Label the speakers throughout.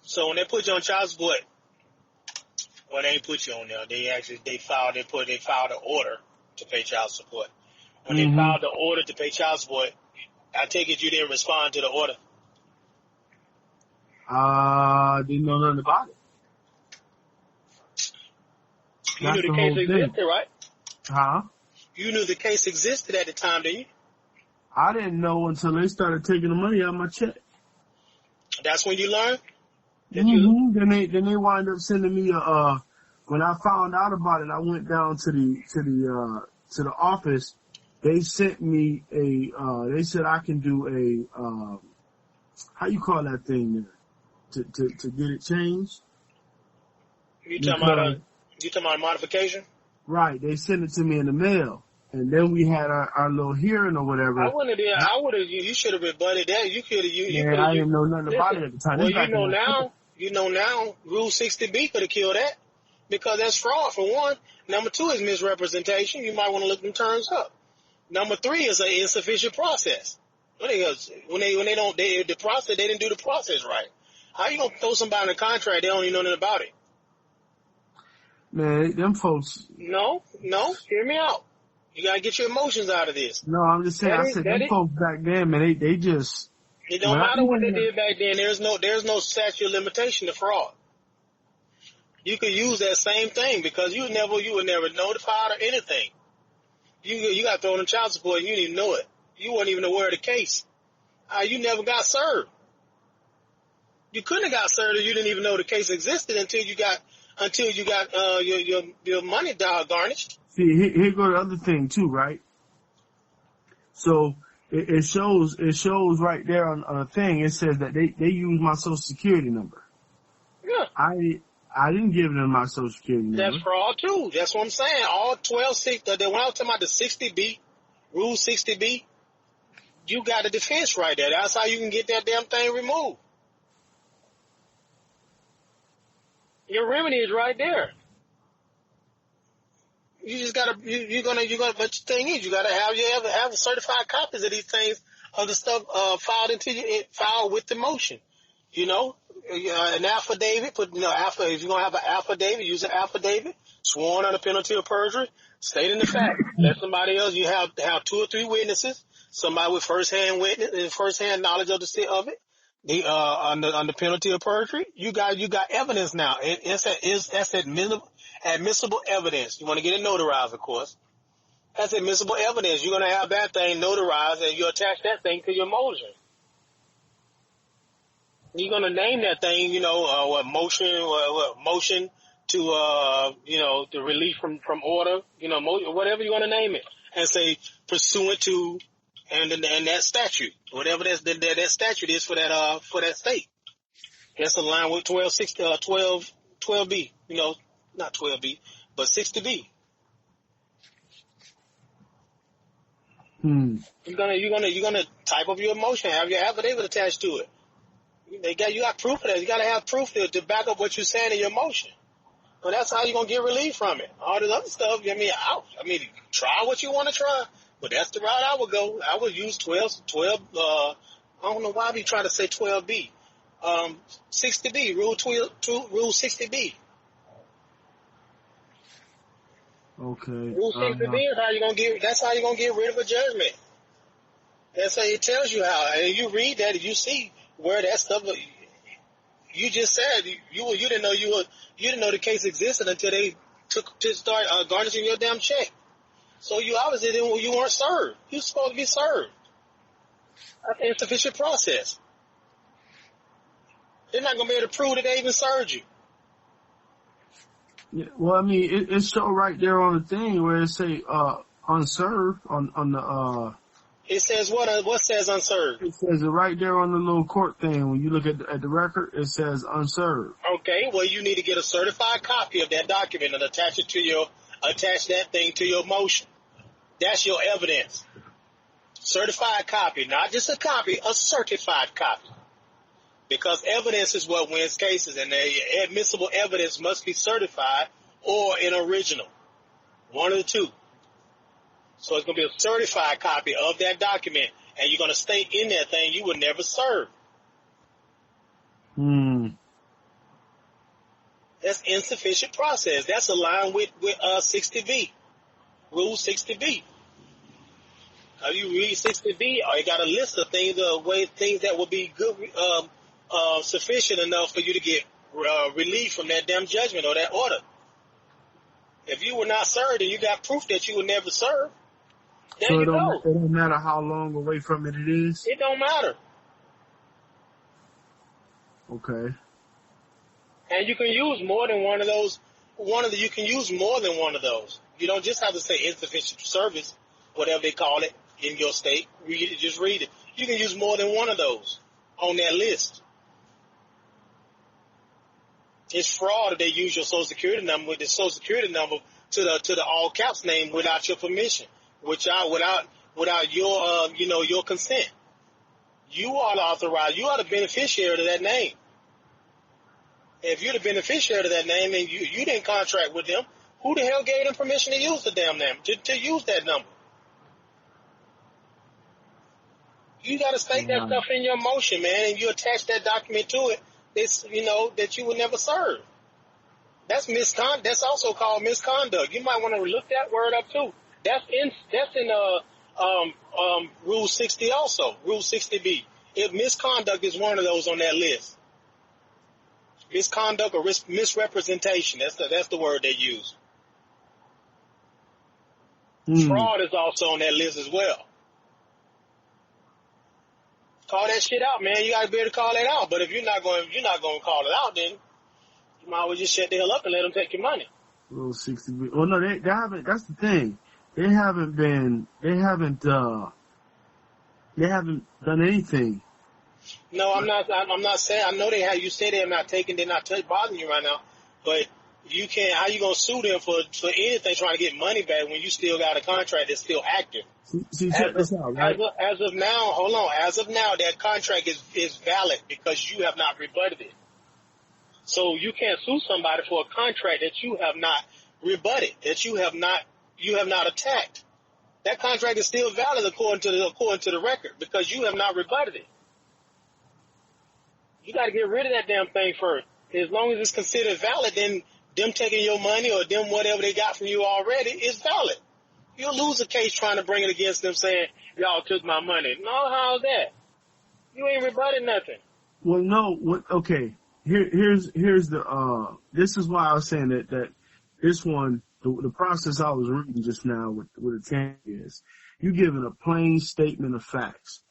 Speaker 1: So when they put you on child support, well, they ain't put you on there. They filed an order to pay child support. When they filed the order to pay child support, I take it you didn't respond to the order.
Speaker 2: Didn't know nothing about it.
Speaker 1: You knew the case existed, right?
Speaker 2: Huh?
Speaker 1: You knew the case existed at the time, didn't you?
Speaker 2: I didn't know until they started taking the money out of my check.
Speaker 1: That's when you learned?
Speaker 2: Then they wind up sending me when I found out about it, I went down to the office. They sent me they said I can do how you call that thing there? To get it changed?
Speaker 1: You talking about modification?
Speaker 2: Right. They sent it to me in the mail. And then we had our little hearing or whatever.
Speaker 1: You should have rebutted that. You could have.
Speaker 2: I didn't know nothing about it at the time.
Speaker 1: Well, you know now, Rule 60B could have killed that because that's fraud for one. Number two is misrepresentation. You might want to look them terms up. Number three is an insufficient process. When they didn't do the process right. How you gonna throw somebody in a contract they don't even know nothing about it?
Speaker 2: Man, them folks.
Speaker 1: No, hear me out. You gotta get your emotions out of this.
Speaker 2: No, I'm just saying. I said them folks back then, man. They just.
Speaker 1: It don't matter what they did back then. There's no statute of limitation to fraud. You could use that same thing because you were never notified or anything. You got thrown in child support and you didn't even know it. You weren't even aware of the case. You never got served. You couldn't have got served if you didn't even know the case existed until you got your money garnished.
Speaker 2: See, here go the other thing too, right? So it shows right there on a thing. It says that they use my social security number.
Speaker 1: Yeah.
Speaker 2: I didn't give them my social security number.
Speaker 1: That's fraud too. That's what I'm saying. All 12-6, when I was talking about the 60B, Rule 60B, you got a defense right there. That's how you can get that damn thing removed. Your remedy is right there. You just gotta, but the thing is, you gotta have certified copies of these things, of the stuff, filed with the motion. You know, an affidavit, if you're gonna have an affidavit, use an affidavit, sworn under penalty of perjury, stating the fact. Let somebody else, you have 2 or 3 witnesses, somebody with first-hand knowledge of it. Under penalty of perjury, you got evidence now. That's admissible evidence. You want to get it notarized, of course. That's admissible evidence. You're going to have that thing notarized, and you attach that thing to your motion. You're going to name that thing, motion to, the relief from order, whatever you're going to name it, and say pursuant to. And that statute, whatever that statute is for that state, that's aligned with 12B. Not 12B, but 60B. You're gonna type up your motion, have your affidavit attached to it. You got proof of that. You gotta have proof to back up what you're saying in your motion. But that's how you're gonna get relief from it. All this other stuff, try what you want to try. But that's the route I would go. I would use 12, I don't know why we try to say 12B. 60B, Rule 60B.
Speaker 2: Okay.
Speaker 1: Rule 60B is that's how you're going to get rid of a judgment. That's how it tells you how. And you read that and you see where that stuff, you just said, you didn't know the case existed until they took to start garnishing your damn check. So you obviously you weren't served. You're supposed to be served. That's an insufficient process. They're not going to be able to prove that they even served you.
Speaker 2: Yeah, well, it's show right there on the thing where it say unserved on the.
Speaker 1: It says what says unserved?
Speaker 2: It says it right there on the little court thing. When you look at the record, it says unserved.
Speaker 1: Okay, well you need to get a certified copy of that document and attach that thing to your motion. That's your evidence. Certified copy, not just a copy, a certified copy. Because evidence is what wins cases, and the admissible evidence must be certified or an original. One of the two. So it's going to be a certified copy of that document, and you're going to state in that thing you were never served. insufficient process. That's aligned with 60B, Rule 60B. You read 60B, or you got a list of things, things that will be good, sufficient enough for you to get relief from that damn judgment or that order. If you were not served and you got proof that you were never served, there
Speaker 2: So
Speaker 1: you go.
Speaker 2: it don't matter how long away from it is?
Speaker 1: It don't matter.
Speaker 2: Okay.
Speaker 1: And you can use more than one of those. You can use more than one of those. You don't just have to say insufficient service, whatever they call it in your state. Just read it. You can use more than one of those on that list. It's fraud if they use your social security number with the social security number to the all caps name without your permission, without your your consent. You are the authorized. You are the beneficiary to that name. If you're the beneficiary to that name and you didn't contract with them, who the hell gave them permission to use the damn name, to use that number? You got to state that stuff in your motion, man, and you attach that document to it. It's, that you would never serve. That's misconduct. That's also called misconduct. You might want to look that word up too. That's in Rule 60 also, Rule 60B. If misconduct is one of those on that list. Misconduct or misrepresentation. That's the word they use. Fraud is also on that list as well. Call that shit out, man. You gotta be able to call that out. But if you're not going to call it out, then you might as well just shut the hell up and let them take your money.
Speaker 2: Rule 60. Well, no, they haven't. That's the thing. They haven't done anything.
Speaker 1: No, I'm not saying. I know they have. You say they're not bothering you right now, but you can't. How you gonna sue them for anything trying to get money back when you still got a contract that's still active?
Speaker 2: See, check this out, right?
Speaker 1: As of now, hold on. As of now, that contract is valid because you have not rebutted it. So you can't sue somebody for a contract that you have not rebutted, that you have not attacked. That contract is still valid according to the record because you have not rebutted it. You got to get rid of that damn thing first. As long as it's considered valid, then them taking your money or them whatever they got from you already is valid. You'll lose a case trying to bring it against them saying, y'all took my money. No, how's that? You ain't rebutted nothing.
Speaker 2: Well, no. Okay. Here's the, this is why I was saying that this one, the process I was reading just now with the change is, you giving a plain statement of facts.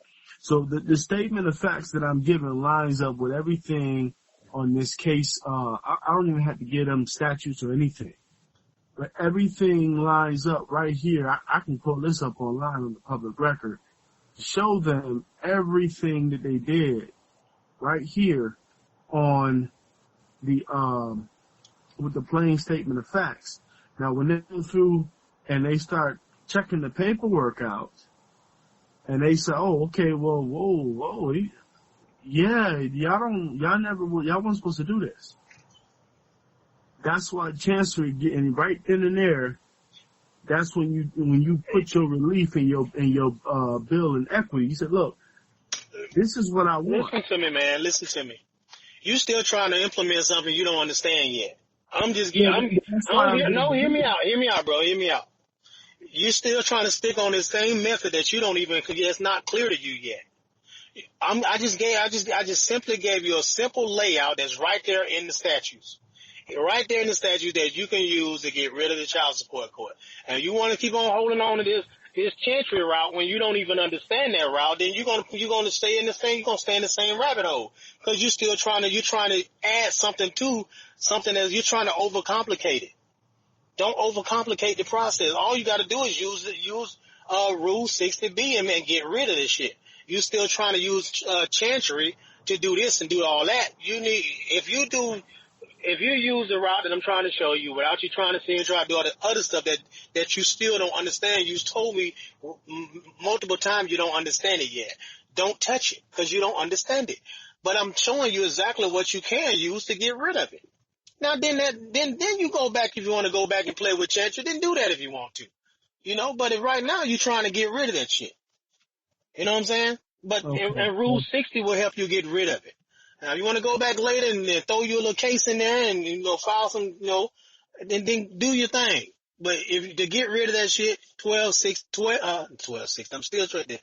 Speaker 2: So the statement of facts that I'm giving lines up with everything on this case. I don't even have to get them statutes or anything. But everything lines up right here. I can pull this up online on the public record to show them everything that they did right here on the, with the plain statement of facts. Now, when they go through and they start checking the paperwork out and they say, oh, okay, well, whoa, yeah, y'all weren't supposed to do this. That's why Chancery getting right then and there. That's when you put your relief in your bill in equity. You said, look, this is what I want.
Speaker 1: Listen to me, man. Listen to me. You still trying to implement something you don't understand yet. I'm just hear me out, bro. Hear me out. You're still trying to stick on this same method that you don't even, it's not clear to you yet. I just simply gave you a simple layout that's right there in the statutes. Right there in the statute that you can use to get rid of the child support court. And you want to keep on holding on to this Chantry route when you don't even understand that route, then you're gonna stay in the same rabbit hole. Because you're trying to add something to something that you're trying to overcomplicate it. Don't overcomplicate the process. All you gotta do is use Rule 60B and get rid of this shit. You're still trying to use Chantry to do this and do all that. If you use the route that I'm trying to show you without you trying to see and try to do all the other stuff that you still don't understand, you told me multiple times you don't understand it yet. Don't touch it because you don't understand it. But I'm showing you exactly what you can use to get rid of it. Now then you go back if you want to go back and play with Chantry, then do that if you want to. But if right now you're trying to get rid of that shit. You know what I'm saying? But
Speaker 2: Okay.
Speaker 1: and Rule 60 will help you get rid of it. Now, if you want to go back later and then throw you a little case in there and, file some, then do your thing. But if to get rid of that shit, 12-6, I'm still trying to,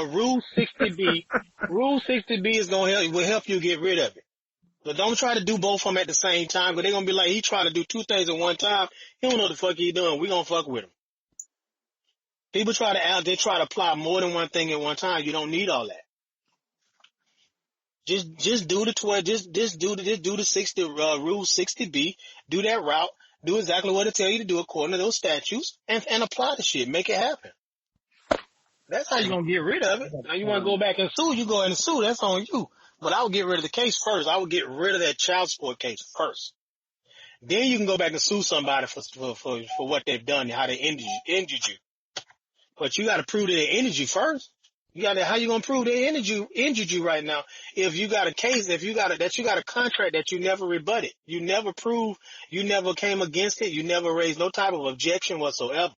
Speaker 1: Rule 60B, Rule 60B will help you get rid of it. But don't try to do both of them at the same time, because they're going to be like, he trying to do two things at one time. He don't know what the fuck he doing. We going to fuck with him. People try to apply more than one thing at one time. You don't need all that. Just do the 12. Just do the 60 Rule 60B. Do that route. Do exactly what it tell you to do according to those statutes, and apply the shit. Make it happen. That's how you gonna get rid of it. Now you want to go back and sue? You go and sue. That's on you. But I would get rid of the case first. I would get rid of that child support case first. Then you can go back and sue somebody for what they've done, how they injured you. But you got to prove that they injured you first. How you gonna prove they injured you right now? If you got a case, that you got a contract that you never rebutted, you never proved, you never came against it, you never raised no type of objection whatsoever.